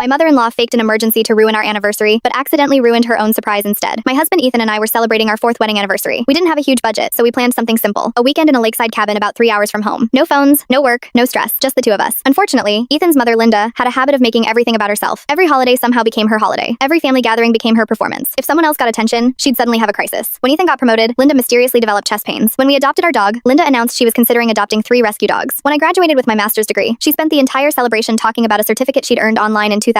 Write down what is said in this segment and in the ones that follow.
My mother-in-law faked an emergency to ruin our anniversary, but accidentally ruined her own surprise instead. My husband Ethan and I were celebrating our 4th wedding anniversary. We didn't have a huge budget, so we planned something simple. A weekend in a lakeside cabin about 3 hours from home. No phones, no work, no stress, just the two of us. Unfortunately, Ethan's mother Linda had a habit of making everything about herself. Every holiday somehow became her holiday. Every family gathering became her performance. If someone else got attention, she'd suddenly have a crisis. When Ethan got promoted, Linda mysteriously developed chest pains. When we adopted our dog, Linda announced she was considering adopting 3 rescue dogs. When I graduated with my master's degree, she spent the entire celebration talking about a certificate she'd earned online in 2009.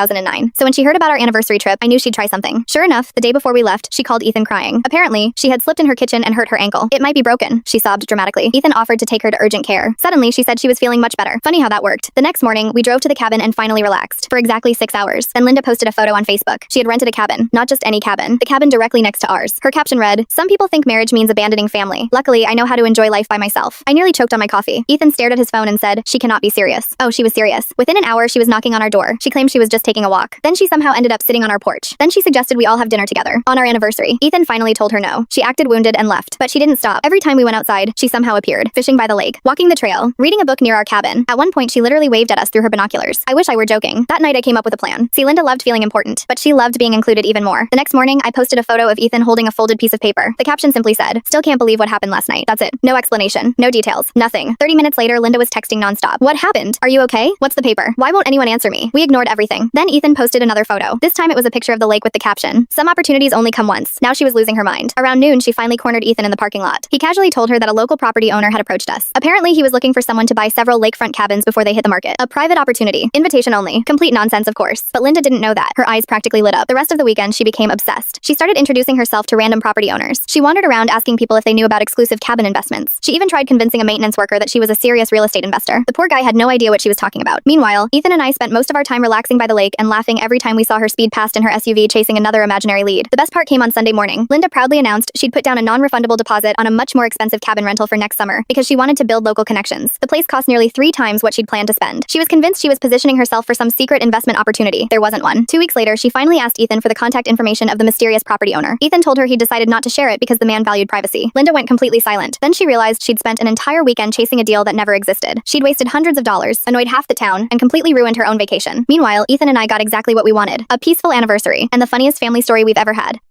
So when she heard about our anniversary trip, I knew she'd try something. Sure enough, the day before we left, she called Ethan crying. Apparently, she had slipped in her kitchen and hurt her ankle. It might be broken, she sobbed dramatically. Ethan offered to take her to urgent care. Suddenly, she said she was feeling much better. Funny how that worked. The next morning, we drove to the cabin and finally relaxed for exactly 6 hours. Then Linda posted a photo on Facebook. She had rented a cabin, not just any cabin, the cabin directly next to ours. Her caption read, "Some people think marriage means abandoning family. Luckily, I know how to enjoy life by myself." I nearly choked on my coffee. Ethan stared at his phone and said, "She cannot be serious." Oh, she was serious. Within an hour, she was knocking on our door. She claimed she was just taking a walk. Then she somehow ended up sitting on our porch. Then she suggested we all have dinner together. On our anniversary. Ethan finally told her no. She acted wounded and left. But she didn't stop. Every time we went outside, she somehow appeared. Fishing by the lake, walking the trail, reading a book near our cabin. At one point, she literally waved at us through her binoculars. I wish I were joking. That night, I came up with a plan. See, Linda loved feeling important, but she loved being included even more. The next morning, I posted a photo of Ethan holding a folded piece of paper. The caption simply said, "Still can't believe what happened last night." That's it. No explanation. No details. Nothing. 30 minutes later, Linda was texting nonstop. "What happened? Are you okay? What's the paper? Why won't anyone answer me?" We ignored everything. Then Ethan posted another photo. This time it was a picture of the lake with the caption, "Some opportunities only come once." Now she was losing her mind. Around noon, she finally cornered Ethan in the parking lot. He casually told her that a local property owner had approached us. Apparently, he was looking for someone to buy several lakefront cabins before they hit the market. A private opportunity. Invitation only. Complete nonsense, of course. But Linda didn't know that. Her eyes practically lit up. The rest of the weekend, she became obsessed. She started introducing herself to random property owners. She wandered around asking people if they knew about exclusive cabin investments. She even tried convincing a maintenance worker that she was a serious real estate investor. The poor guy had no idea what she was talking about. Meanwhile, Ethan and I spent most of our time relaxing by the lake and laughing every time we saw her speed past in her SUV chasing another imaginary lead. The best part came on Sunday morning. Linda proudly announced she'd put down a non-refundable deposit on a much more expensive cabin rental for next summer because she wanted to build local connections. The place cost nearly 3 times what she'd planned to spend. She was convinced she was positioning herself for some secret investment opportunity. There wasn't one. 2 weeks later, she finally asked Ethan for the contact information of the mysterious property owner. Ethan told her he decided not to share it because the man valued privacy. Linda went completely silent. Then she realized she'd spent an entire weekend chasing a deal that never existed. She'd wasted hundreds of dollars, annoyed half the town, and completely ruined her own vacation. Meanwhile, Ethan and I got exactly what we wanted. A peaceful anniversary, and the funniest family story we've ever had.